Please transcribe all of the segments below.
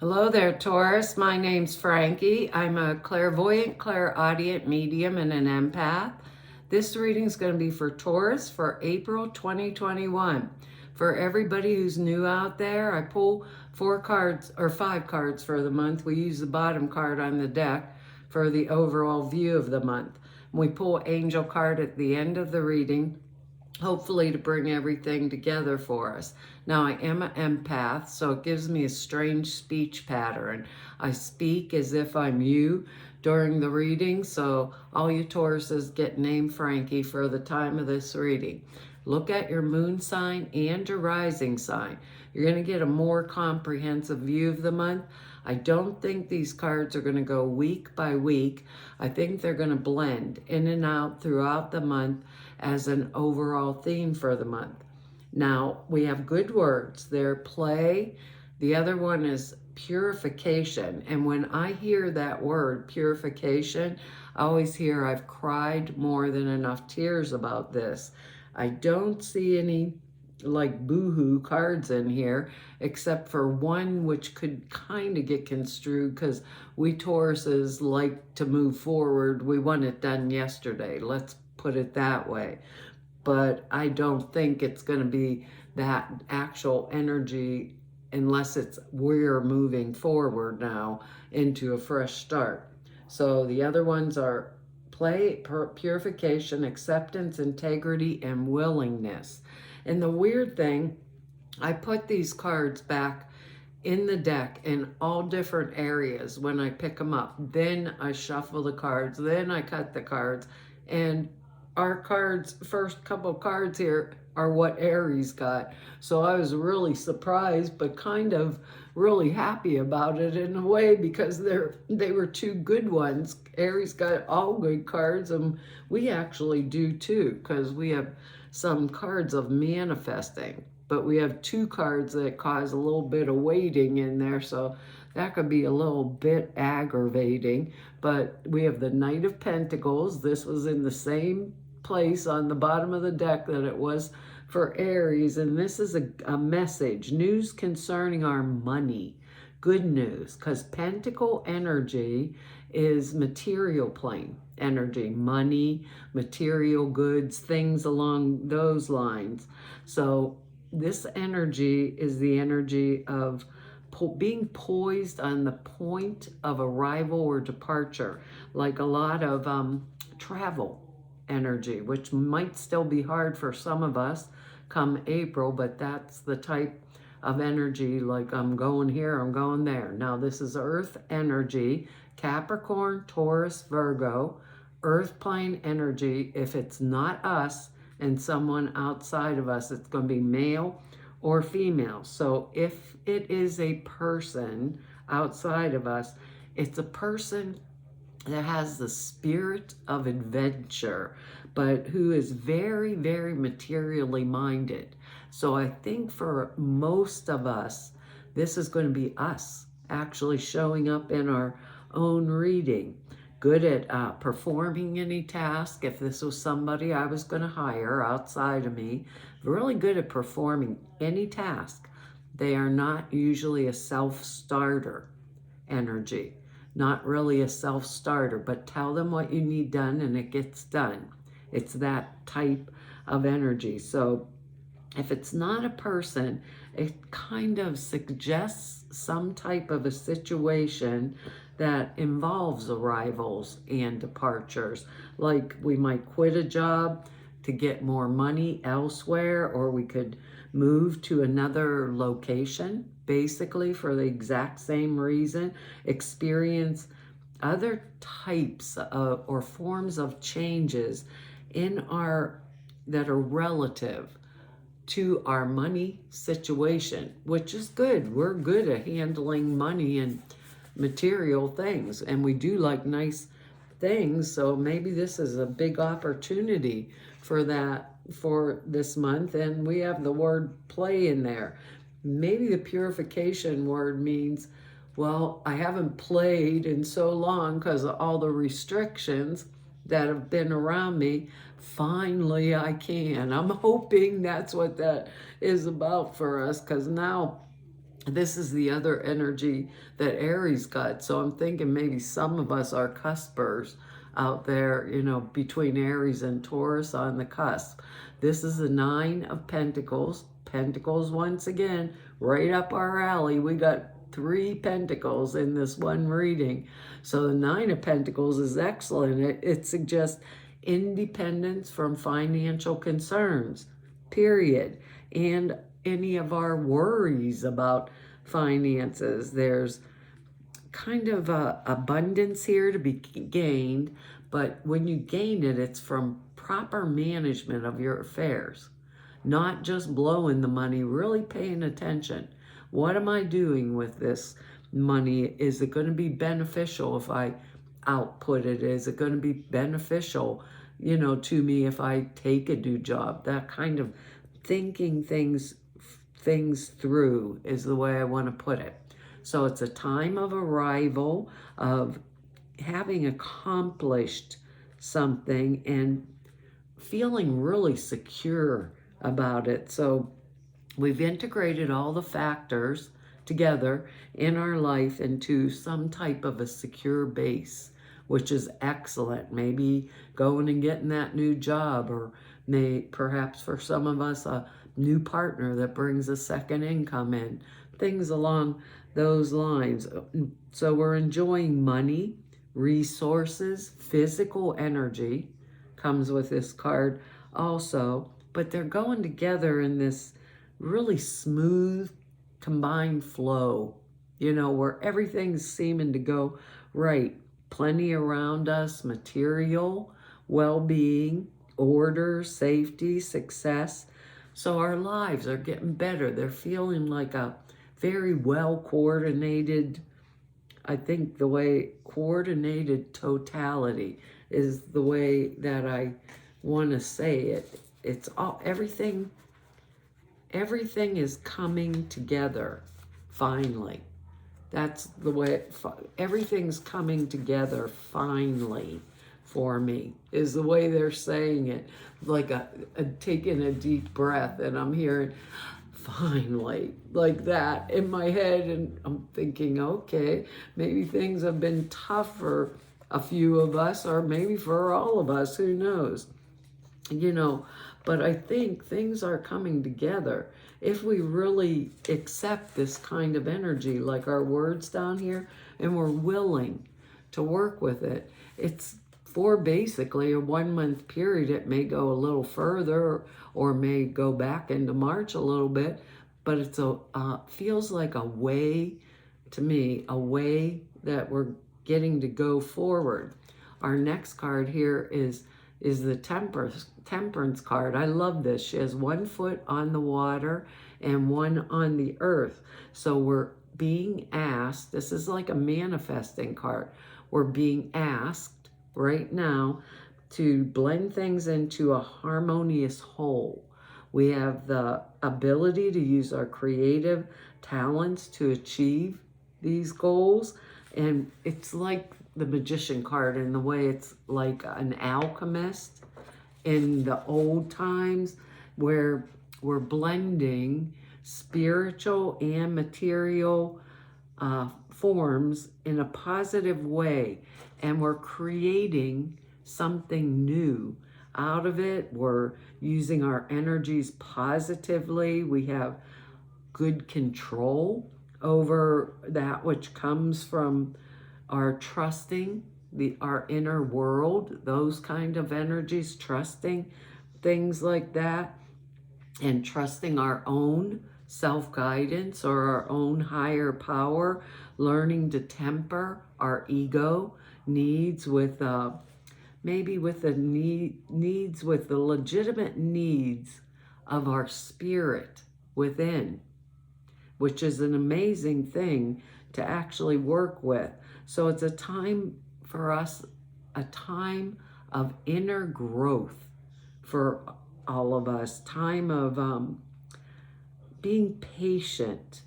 Hello there, Taurus. My name's Frankie. I'm a clairvoyant, clairaudient medium, and an empath. This reading is going to be for Taurus for April 2021. For everybody who's new out there, I pull 4 cards or 5 cards for the month. We use the bottom card on the deck for the overall view of the month. We pull angel card at the end of the reading, hopefully to bring everything together for us. Now, I am an empath, so it gives me a strange speech pattern. I speak as if I'm you during the reading, so all you Tauruses get named Frankie for the time of this reading. Look at your moon sign and your rising sign. You're going to get a more comprehensive view of the month. I don't think these cards are going to go week by week. I think they're going to blend in and out throughout the month as an overall theme for the month. Now, we have good words. They're play. The other one is purification. And when I hear that word, purification, I always hear I've cried more than enough tears about this. I don't see any like boohoo cards in here, except for one which could kind of get construed because we Tauruses like to move forward. We want it done yesterday. Let's put it that way. But I don't think it's going to be that actual energy unless it's we're moving forward now into a fresh start. So the other ones are play, purification, acceptance, integrity, and willingness. And the weird thing, I put these cards back in the deck in all different areas when I pick them up. Then I shuffle the cards, then I cut the cards, and our cards, first couple cards here are what Aries got. So I was really surprised, but kind of really happy about it in a way because they were 2 good ones. Aries got all good cards, and we actually do too, because we have some cards of manifesting, but we have 2 cards that cause a little bit of waiting in there, so that could be a little bit aggravating. But we have the Knight of Pentacles. This was in the same place on the bottom of the deck that it was for Aries, and this is a message, news concerning our money. Good news, because Pentacle energy is material plane energy, money, material goods, things along those lines. So this energy is the energy of being poised on the point of arrival or departure, like a lot of travel energy, which might still be hard for some of us come April, but that's the type of energy, like I'm going here, I'm going there. Now this is Earth energy, Capricorn, Taurus, Virgo, Earth plane energy. If it's not us and someone outside of us, it's going to be male or female. So if it is a person outside of us, it's a person that has the spirit of adventure, but who is very, very materially minded. So I think for most of us, this is going to be us actually showing up in our own reading. Good at performing any task. If this was somebody I was going to hire outside of me, really good at performing any task. They are not usually a self-starter energy. Not really a self-starter, but tell them what you need done and it gets done. It's that type of energy. So if it's not a person, it kind of suggests some type of a situation that involves arrivals and departures. Like we might quit a job to get more money elsewhere, or we could move to another location, basically for the exact same reason, experience other types of or forms of changes in our that are relative to our money situation, which is good. We're good at handling money and material things, and we do like nice things. So maybe this is a big opportunity for that for this month. And we have the word play in there. Maybe the purification word means, well, I haven't played in so long because of all the restrictions that have been around me. Finally, I can. I'm hoping that's what that is about for us, because now This is the other energy that Aries got. So I'm thinking maybe some of us are cuspers out there, you know, between Aries and Taurus on the cusp. This is the Nine of Pentacles. Pentacles, once again, right up our alley. We got 3 pentacles in this one reading. So the Nine of Pentacles is excellent. It suggests independence from financial concerns, period. And any of our worries about finances. There's kind of abundance here to be gained, but when you gain it, it's from proper management of your affairs, not just blowing the money, really paying attention. What am I doing with this money? Is it going to be beneficial if I output it? Is it going to be beneficial, you know, to me if I take a new job? That kind of thinking things through is the way I want to put it. So it's a time of arrival, of having accomplished something and feeling really secure about it. So we've integrated all the factors together in our life into some type of a secure base, which is excellent. Maybe going and getting that new job, or perhaps for some of us, a new partner that brings a second income in, things along those lines. So we're enjoying money, resources, physical energy comes with this card also, but they're going together in this really smooth combined flow, you know, where everything's seeming to go right. Plenty around us, material, well-being, order, safety, success. So our lives are getting better. They're feeling like a very well-coordinated, I think the way coordinated totality is the way that I want to say it. It's all, everything is coming together finally. That's the way, everything's coming together finally for me, is the way they're saying it. Like taking a deep breath, and I'm hearing finally, like that in my head, and I'm thinking, okay, maybe things have been tough for a few of us, or maybe for all of us, who knows, you know. But I think things are coming together if we really accept this kind of energy, like our words down here, and we're willing to work with it. It's for basically a 1 month period. It may go a little further or may go back into March a little bit, but it's feels like a way, to me, a way that we're getting to go forward. Our next card here is the temperance card. I love this. She has 1 foot on the water and 1 on the earth. So we're being asked, this is like a manifesting card. We're being asked right now to blend things into a harmonious whole. We have the ability to use our creative talents to achieve these goals. And it's like the magician card in the way it's like an alchemist in the old times, where we're blending spiritual and material forms in a positive way, and we're creating something new out of it. We're using our energies positively. We have good control over that which comes from our trusting our inner world, those kind of energies, trusting things like that, and trusting our own self-guidance or our own higher power, learning to temper our ego needs with maybe with the needs, with the legitimate needs of our spirit within, which is an amazing thing to actually work with. So it's a time for us, a time of inner growth for all of us, time of being patient.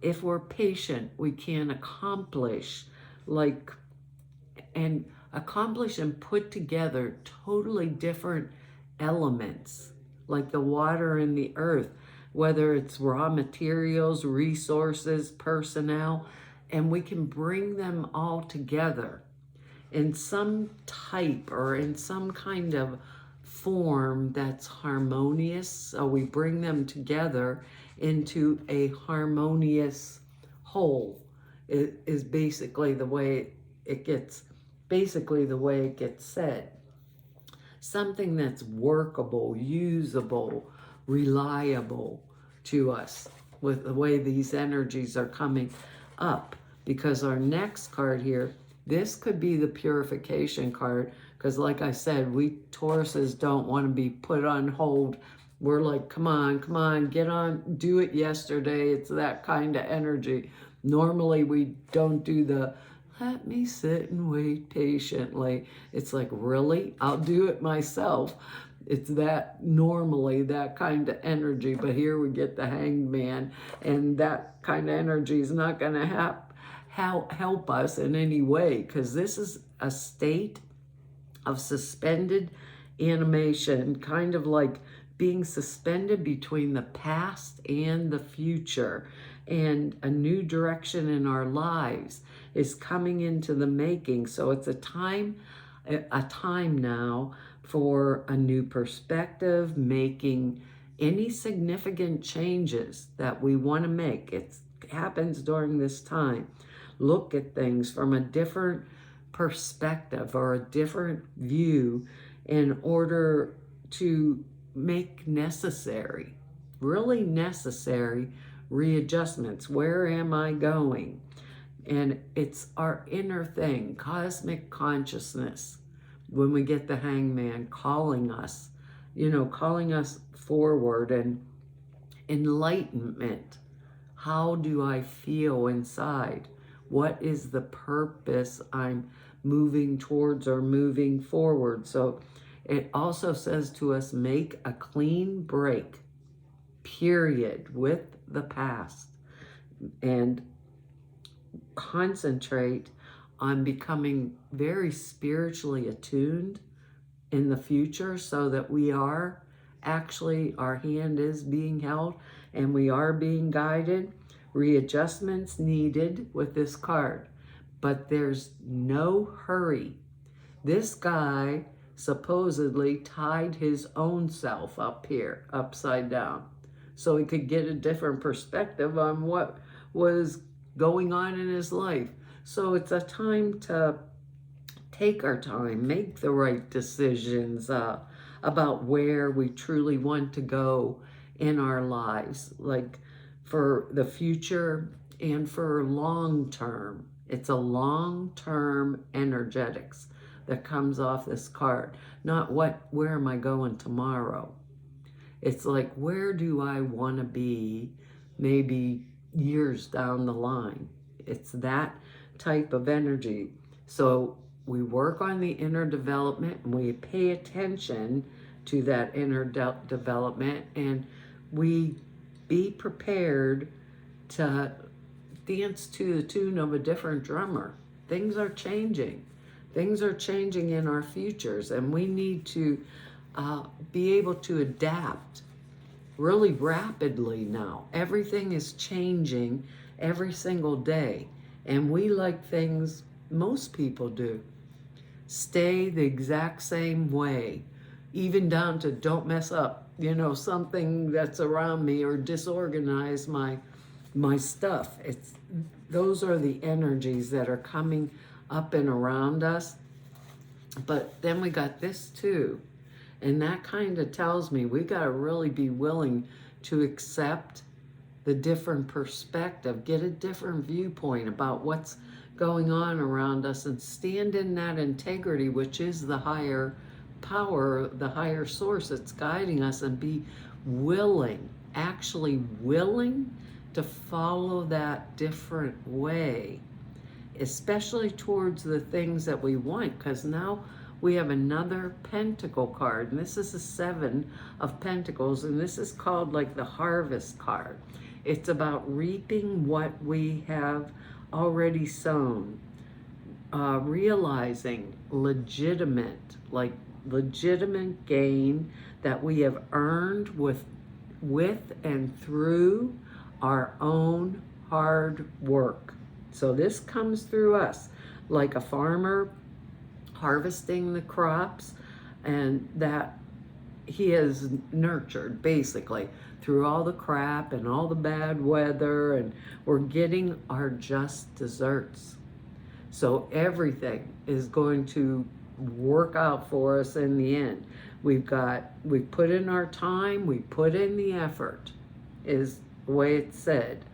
If we're patient, we can accomplish and put together totally different elements, like the water and the earth. whether it's raw materials, resources, personnel, and we can bring them all together in some type or in some kind of form that's harmonious. So we bring them together into a harmonious whole. It is basically the way it gets said. Something that's workable, usable, reliable to us with the way these energies are coming up. Because our next card here, this could be the purification card, because like I said, we Tauruses don't want to be put on hold. We're like, come on, get on, do it yesterday. It's that kind of energy. Normally we don't do the, let me sit and wait patiently. It's like, really? I'll do it myself. It's that normally that kind of energy, but here we get the Hanged Man, and that kind of energy is not going to help us in any way, because this is a state of suspended animation, kind of like being suspended between the past and the future, and a new direction in our lives is coming into the making. So it's a time now for a new perspective, making any significant changes that we want to make. It happens during this time. Look at things from a different perspective or a different view in order to make really necessary readjustments. Where am I going? And it's our inner thing, cosmic consciousness. When we get the Hangman calling us, calling us forward, and enlightenment. How do I feel inside? What is the purpose I'm moving towards or moving forward? So it also says to us, make a clean break, period, with the past, and concentrate on becoming very spiritually attuned in the future, so that we are actually, our hand is being held and we are being guided. Readjustments needed with this card, but there's no hurry. This guy supposedly tied his own self up here, upside down, so he could get a different perspective on what was going on in his life. So it's a time to take our time, make the right decisions about where we truly want to go in our lives, like for the future and for long term. It's a long-term energetics that comes off this card, not where am I going tomorrow? It's like, where do I want to be maybe years down the line? It's that type of energy. So we work on the inner development, and we pay attention to that inner development, and we be prepared to dance to the tune of a different drummer. Things are changing. Things are changing in our futures, and we need to be able to adapt really rapidly now. Everything is changing every single day, and we like things, most people do, stay the exact same way, even down to don't mess up, something that's around me, or disorganize my stuff. Those are the energies that are coming up and around us. But then we got this too, and that kind of tells me we got to really be willing to accept the different perspective, get a different viewpoint about what's going on around us, and stand in that integrity, which is the higher power, the higher source that's guiding us, and be willing, actually willing to follow that different way, especially towards the things that we want. Because now we have another pentacle card, and this is the 7 of Pentacles, and this is called like the harvest card. It's about reaping what we have already sown, realizing legitimate gain that we have earned with with and through our own hard work. So this comes through us, like a farmer harvesting the crops, and that he has nurtured basically through all the crap and all the bad weather, and we're getting our just desserts. So everything is going to work out for us in the end. We put in our time, we put in the effort, is the way it's said.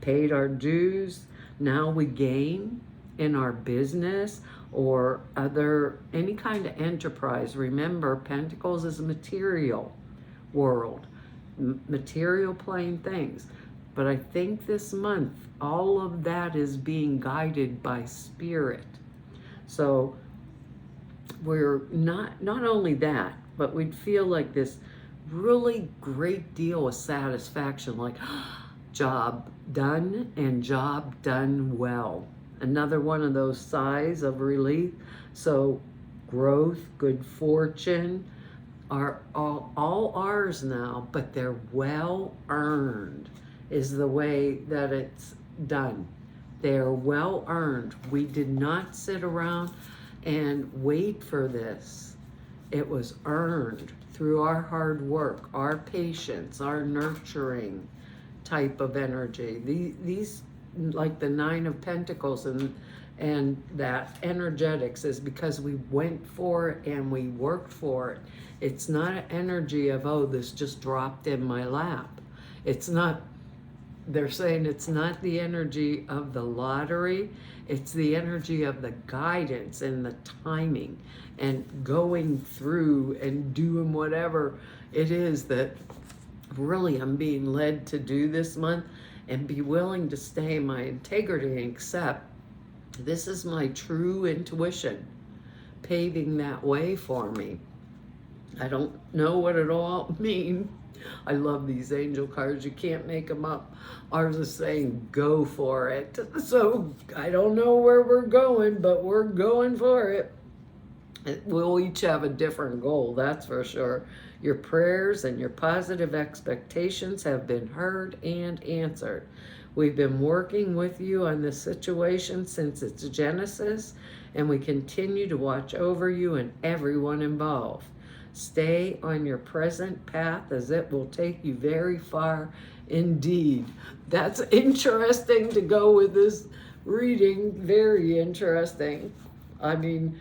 Paid our dues, now we gain in our business or any kind of enterprise. Remember, Pentacles is a material world, material plane things. But I think this month, all of that is being guided by spirit. So we're not only that, but we'd feel like this really great deal of satisfaction, like job done and job done well. Another one of those sighs of relief. So growth, good fortune are all ours now, but they're well earned, is the way that it's done. They're well earned. We did not sit around and wait for this. It was earned through our hard work, our patience, our nurturing type of energy. These like the Nine of Pentacles and that energetics is because we went for it and we worked for it. It's not an energy of, oh, this just dropped in my lap. It's not, they're saying it's not the energy of the lottery. It's the energy of the guidance and the timing and going through and doing whatever it is that really I'm being led to do this month, and be willing to stay in my integrity and accept this is my true intuition paving that way for me. I don't know what it all means. I love these angel cards. You can't make them up. Ours is saying go for it. So I don't know where we're going, but we're going for it. We'll each have a different goal, that's for sure. Your prayers and your positive expectations have been heard and answered. We've been working with you on this situation since its genesis, and we continue to watch over you and everyone involved. Stay on your present path, as it will take you very far indeed. That's interesting to go with this reading. Very interesting. I mean,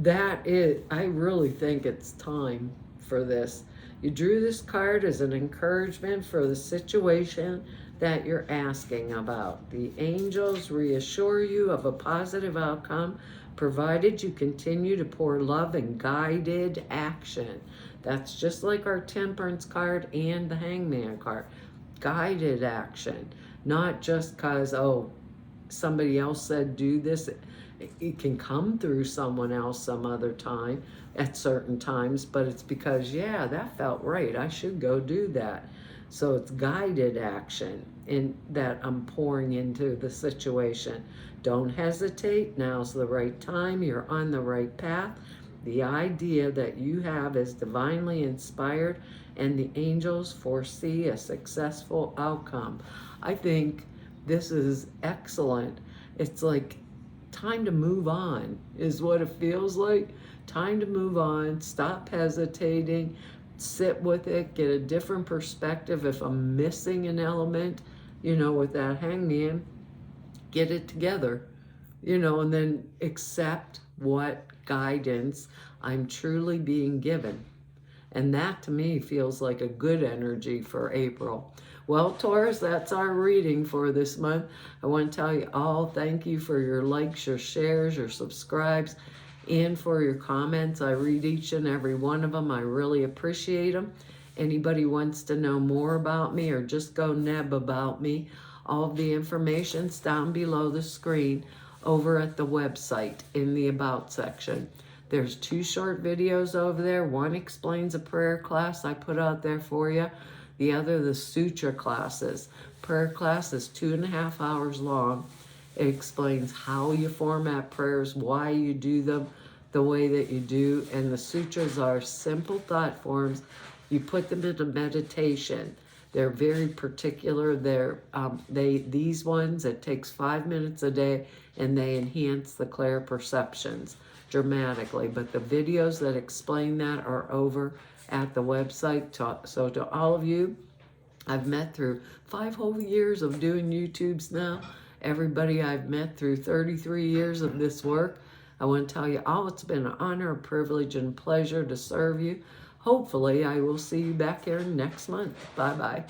I really think it's time for this. You drew this card as an encouragement for the situation that you're asking about. The angels reassure you of a positive outcome, provided you continue to pour love and guided action. That's just like our Temperance card and the Hangman card. Guided action, not just because, oh, somebody else said do this. It can come through someone else some other time at certain times, but it's because, yeah, that felt right. I should go do that. So it's guided action in that I'm pouring into the situation. Don't hesitate. Now's the right time. You're on the right path. The idea that you have is divinely inspired, and the angels foresee a successful outcome. I think this is excellent. It's like time to move on is what it feels like. Time to move on. Stop hesitating. Sit with it. Get a different perspective. If I'm missing an element, with that Hangman, get it together, and then accept what guidance I'm truly being given. And that to me feels like a good energy for April. Well, Taurus, that's our reading for this month. I want to tell you all, thank you for your likes, your shares, your subscribes, and for your comments. I read each and every one of them. I really appreciate them. Anybody wants to know more about me or just go neb about me, all of the information's down below the screen over at the website in the About section. There's 2 short videos over there. One explains a prayer class I put out there for you. The other, the sutra classes. Prayer class is 2.5 hours long. It explains how you format prayers, why you do them the way that you do. And the sutras are simple thought forms You put them into meditation. They're very particular. These ones, it takes 5 minutes a day, and they enhance the clair perceptions dramatically. But the videos that explain that are over at the website. So to all of you, I've met through 5 whole years of doing YouTubes now. Everybody I've met through 33 years of this work, I want to tell you all, it's been an honor, a privilege, and pleasure to serve you. Hopefully, I will see you back here next month. Bye-bye.